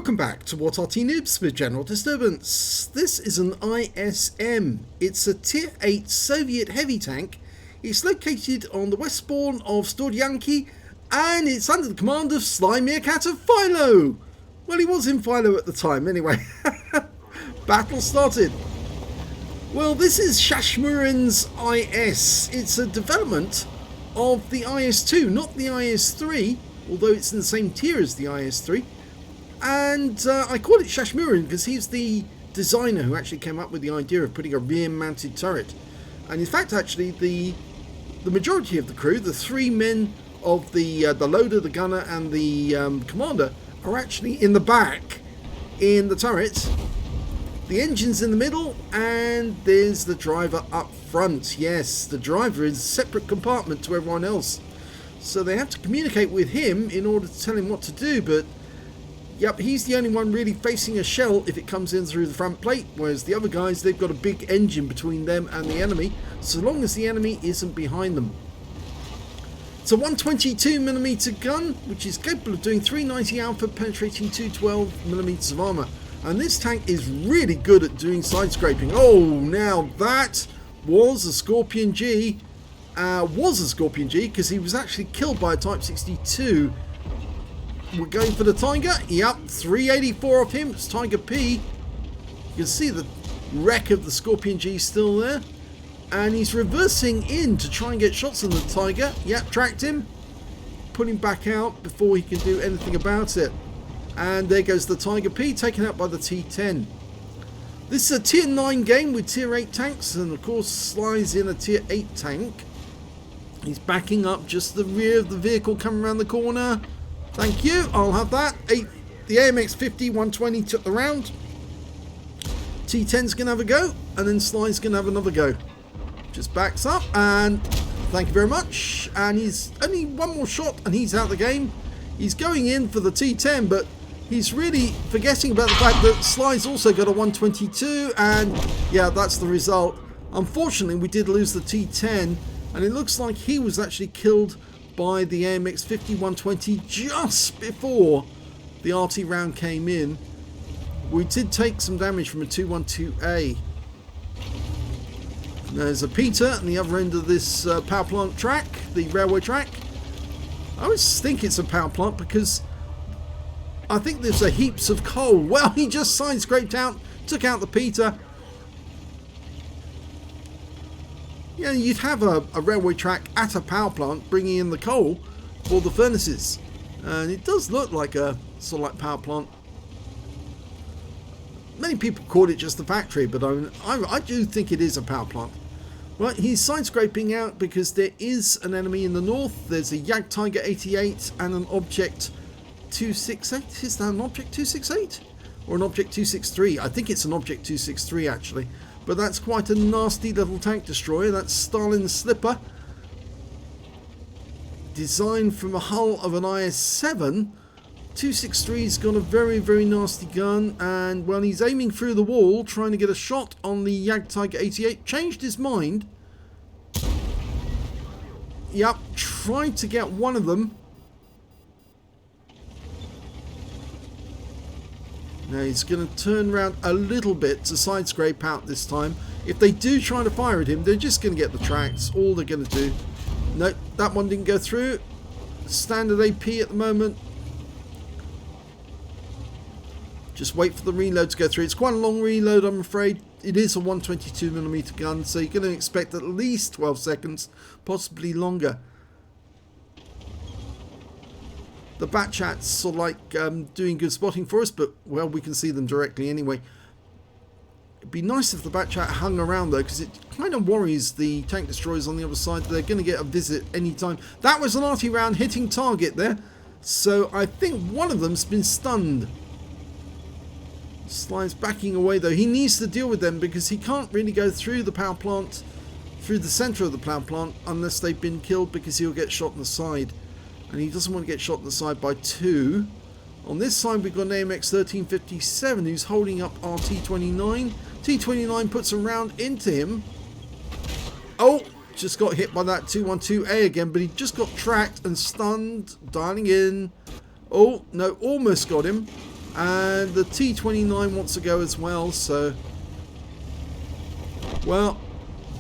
Welcome back to what Arty Noobs with General Disturbance. This is an ISM. It's a Tier 8 Soviet heavy tank. It's located on the west spawn of Studzianki and it's under the command of SlyMeerkat of FILO. Well, he was in FILO at the time anyway. Battle started. Well, this is Shashmurin's IS. It's a development of the IS-2, not the IS-3, although it's in the same tier as the IS-3. And I call it Shashmurin because he's the designer who actually came up with the idea of putting a rear-mounted turret. And in fact, actually, the majority of the crew, the three men of the loader, the gunner, and the commander, are actually in the back in the turret. The engine's in the middle, and there's the driver up front. Yes, the driver is a separate compartment to everyone else. So they have to communicate with him in order to tell him what to do, but yep, he's the only one really facing a shell if it comes in through the front plate, whereas the other guys, they've got a big engine between them and the enemy, so long as the enemy isn't behind them. It's a 122mm gun, which is capable of doing 390 alpha, penetrating 212mm of armor. And this tank is really good at doing side scraping. Oh, now that was a Scorpion G. Because he was actually killed by a Type 62. We're going for the Tiger. Yep, 384 of him. It's Tiger P. You can see the wreck of the Scorpion G still there. And he's reversing in to try and get shots on the Tiger. Yep, tracked him. Put him back out before he can do anything about it. And there goes the Tiger P, taken out by the T10. This is a Tier 9 game with Tier 8 tanks. And of course, Sly's in a Tier 8 tank. He's backing up just the rear of the vehicle coming around the corner. Thank you, I'll have that. The AMX 50 120 took the round. T10's going to have a go, and then Sly's going to have another go. Just backs up, and thank you very much. And he's only one more shot, and he's out of the game. He's going in for the T10, but he's really forgetting about the fact that Sly's also got a 122, and yeah, that's the result. Unfortunately, we did lose the T10, and it looks like he was actually killed by the AMX 50 120 just before the Arty round came in. We did take some damage from a 212A. There's a Peter on the other end of this power plant track, the railway track. I always think it's a power plant because I think there's a heaps of coal. Well, he just side scraped out, took out the Peter. Yeah, you'd have a railway track at a power plant bringing in the coal for the furnaces. And it does look like a sort of like power plant. Many people call it just a factory, but I do think it is a power plant. Right, he's side scraping out because there is an enemy in the north. There's a Jag Tiger 88 and an Object 268. Is that an Object 268? Or an Object 263? I think it's an Object 263 actually. But that's quite a nasty little tank destroyer. That's Stalin's Slipper. Designed from a hull of an IS-7. 263's got a very, very nasty gun. And, well, he's aiming through the wall, trying to get a shot on the Jag Tiger 88. Changed his mind. Yep, tried to get one of them. Now he's going to turn around a little bit to side scrape out this time. If they do try to fire at him, they're just going to get the tracks. All they're going to do. Nope, that one didn't go through. Standard AP at the moment. Just wait for the reload to go through. It's quite a long reload, I'm afraid. It is a 122mm gun, so you're going to expect at least 12 seconds, possibly longer. The bat chat's sort of like doing good spotting for us, but, well, we can see them directly anyway. It'd be nice if the bat chat hung around, though, because it kind of worries the tank destroyers on the other side. They're going to get a visit anytime. That was an Arty round hitting target there. So I think one of them's been stunned. Sly's backing away, though. He needs to deal with them because he can't really go through the power plant, through the centre of the power plant, unless they've been killed, because he'll get shot in the side. And he doesn't want to get shot in the side by two. On this side we've got an AMX 1357 who's holding up our T29. T29 puts a round into him. Oh, just got hit by that 212A again, but he just got tracked and stunned. Dialing in. Oh, no, almost got him. And the T-29 wants to go as well, so... Well,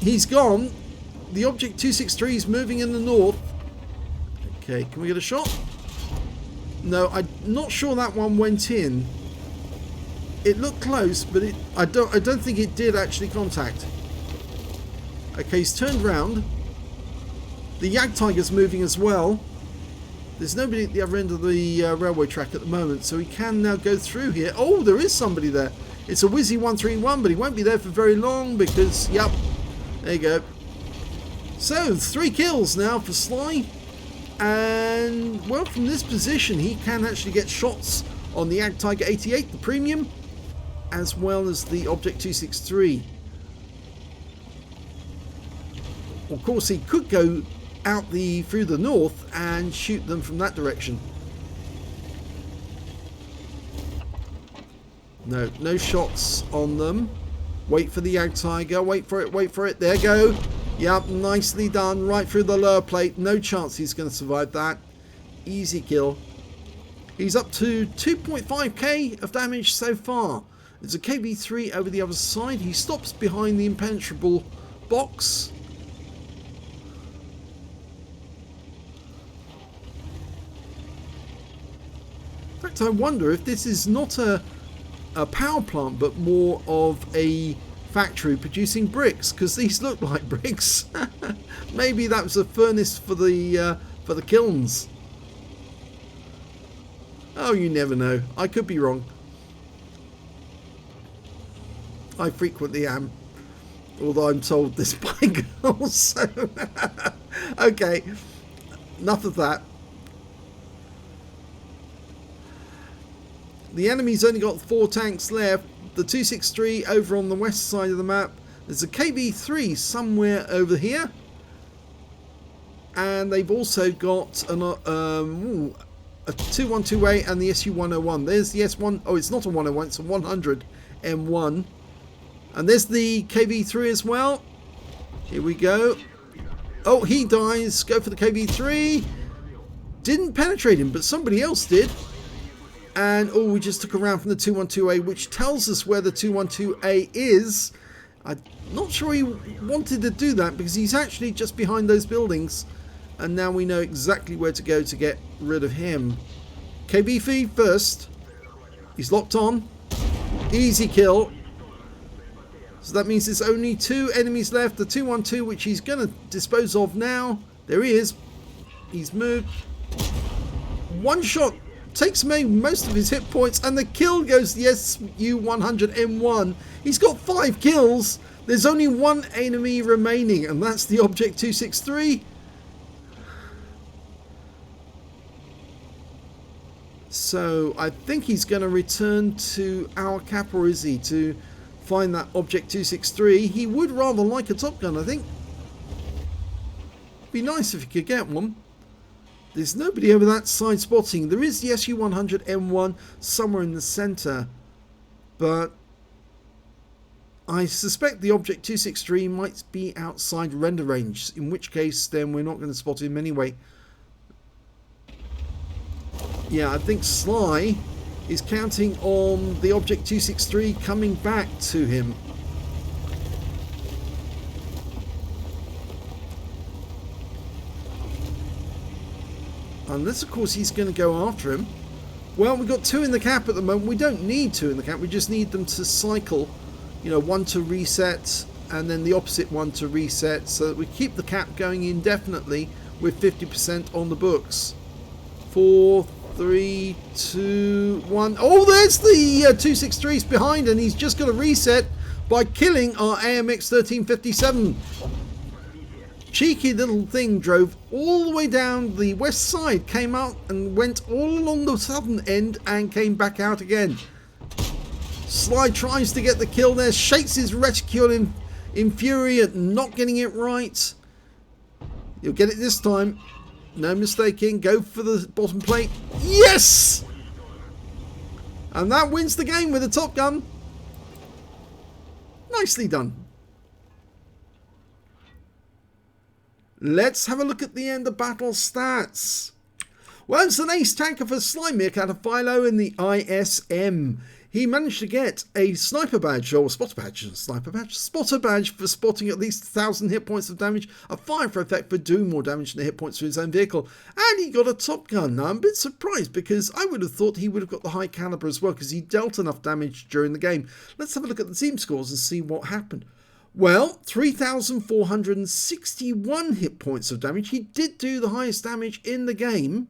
he's gone. The Object 263 is moving in the north. Okay, can we get a shot? No, I'm not sure that one went in. It looked close, but I don't think it did actually contact. Okay, he's turned round. The Jagdtiger's moving as well. There's nobody at the other end of the railway track at the moment, so he can now go through here. Oh, there is somebody there. It's a Wizzy 131, but he won't be there for very long because, yep, there you go. So, 3 kills now for Sly. And, well, from this position, he can actually get shots on the Jagdtiger 88, the premium, as well as the Object 263. Of course, he could go out through the north and shoot them from that direction. No shots on them. Wait for the Jagdtiger. Wait for it. There go. Yep, nicely done. Right through the lower plate. No chance he's going to survive that. Easy kill. He's up to 2.5k of damage so far. There's a KB3 over the other side. He stops behind the impenetrable box. In fact, I wonder if this is not a power plant, but more of a factory producing bricks, because these look like bricks. Maybe that was a furnace for the kilns. Oh, you never know. I could be wrong. I frequently am, although I'm told this by girls. So okay, enough of that. The enemy's only got 4 tanks left. The 263 over on the west side of the map. There's a KB3 somewhere over here. And they've also got a 212A and the SU-101. There's the S1. Oh, it's not a 101. It's a 100 M1. And there's the KB3 as well. Here we go. Oh, he dies. Go for the KB3. Didn't penetrate him, but somebody else did. And, oh, we just took a round from the 212A, which tells us where the 212A is. I'm not sure he wanted to do that because he's actually just behind those buildings. And now we know exactly where to go to get rid of him. KB3 first. He's locked on. Easy kill. So that means there's only 2 enemies left. The 212, which he's going to dispose of now. There he is. He's moved. One shot takes away most of his hit points, and the kill goes to the SU-100M1. He's got 5 kills. There's only 1 enemy remaining, and that's the Object 263. So I think he's going to return to our cap, or is he, to find that Object 263. He would rather like a Top Gun, I think. Be nice if he could get one. There's nobody over that side spotting. There is the SU-100M1 somewhere in the centre, but I suspect the Object 263 might be outside render range, in which case then we're not going to spot him anyway. Yeah, I think Sly is counting on the Object 263 coming back to him. Unless, of course, he's going to go after him. Well, we've got 2 in the cap at the moment. We don't need 2 in the cap. We just need them to cycle. You know, 1 to reset and then the opposite one to reset, so that we keep the cap going indefinitely with 50% on the books. 4, 3, 2, 1. Oh, there's the 263's behind, and he's just got to reset by killing our AMX 1357. Cheeky little thing drove all the way down the west side, came out and went all along the southern end and came back out again. Sly tries to get the kill there, shakes his reticule in fury at not getting it right. He'll get it this time. No mistaking. Go for the bottom plate. Yes! And that wins the game with a Top Gun. Nicely done. Let's have a look at the end of battle stats. Well, it's an ace tanker for SlyMeerkat of FILO in the ISM. He managed to get a sniper badge, or spotter badge, spotter badge for spotting at least 1,000 hit points of damage, a fire for effect for doing more damage than the hit points to his own vehicle, and he got a top gun. Now, I'm a bit surprised because I would have thought he would have got the high caliber as well because he dealt enough damage during the game. Let's have a look at the team scores and see what happened. Well, 3,461 hit points of damage. He did do the highest damage in the game,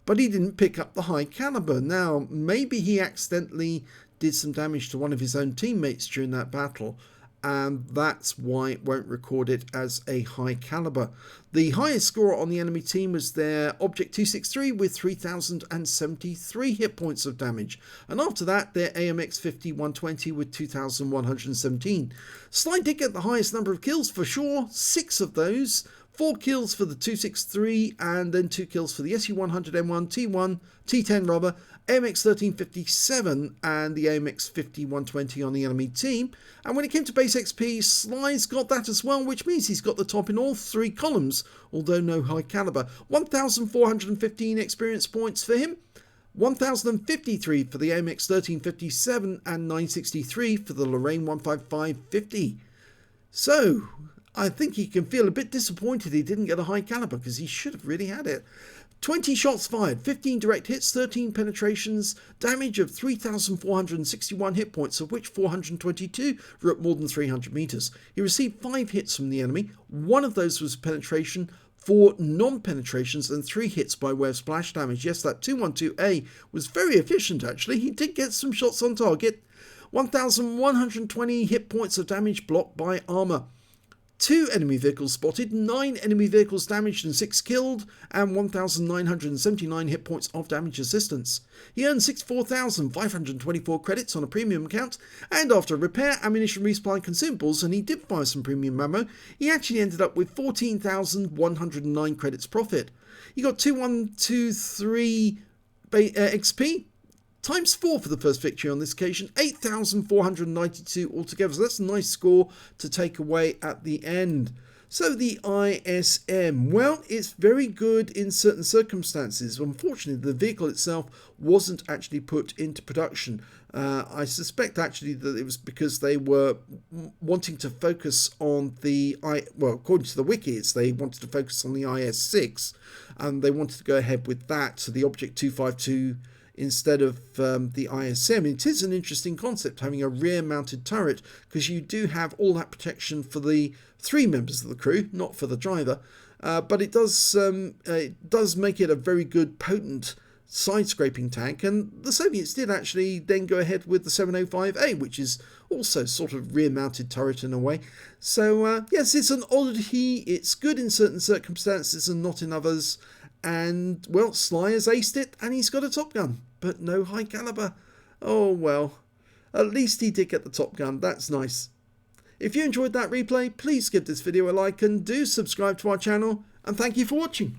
but he didn't pick up the high caliber. Now, maybe he accidentally did some damage to one of his own teammates during that battle, and that's why it won't record it as a high caliber. The highest score on the enemy team was their Object 263 with 3,073 hit points of damage, and after that their AMX 5120 with 2,117. Sly did get the highest number of kills for sure, 6 of those. 4 kills for the 263 and then 2 kills for the SU-100M1, T1, T10 rubber, AMX 1357 and the AMX 5120 on the enemy team. And when it came to base XP, Sly's got that as well, which means he's got the top in all 3 columns, although no high caliber. 1,415 experience points for him, 1,053 for the AMX 1357 and 963 for the Lorraine 15550. So I think he can feel a bit disappointed he didn't get a high caliber because he should have really had it. 20 shots fired, 15 direct hits, 13 penetrations, damage of 3,461 hit points, of which 422 were at more than 300 meters. He received 5 hits from the enemy. 1 of those was penetration, 4 non-penetrations, and 3 hits by way of splash damage. Yes, that 212A was very efficient actually. He did get some shots on target. 1,120 hit points of damage blocked by armor. 2 enemy vehicles spotted, 9 enemy vehicles damaged and 6 killed, and 1,979 hit points of damage assistance. He earned 64,524 credits on a premium account, and after repair, ammunition, resupply and consumables, and he did fire some premium ammo, he actually ended up with 14,109 credits profit. He got 2123 XP, times 4 for the first victory on this occasion, 8,492 altogether. So that's a nice score to take away at the end. So the ISM, well, it's very good in certain circumstances. Unfortunately, the vehicle itself wasn't actually put into production. I suspect actually that it was because they were wanting to focus on the, well, according to the wikis, they wanted to focus on the IS-6, and they wanted to go ahead with that, so the Object 252 instead of the ISM. It is an interesting concept having a rear mounted turret because you do have all that protection for the 3 members of the crew, not for the driver, but it does make it a very good potent side scraping tank, and the Soviets did actually then go ahead with the 705A, which is also sort of rear mounted turret in a way. So yes, it's an oddity. It's good in certain circumstances and not in others. And, well, Sly has aced it, and he's got a top gun, but no high caliber. Oh, well, at least he did get the top gun. That's nice. If you enjoyed that replay, please give this video a like and do subscribe to our channel, and thank you for watching.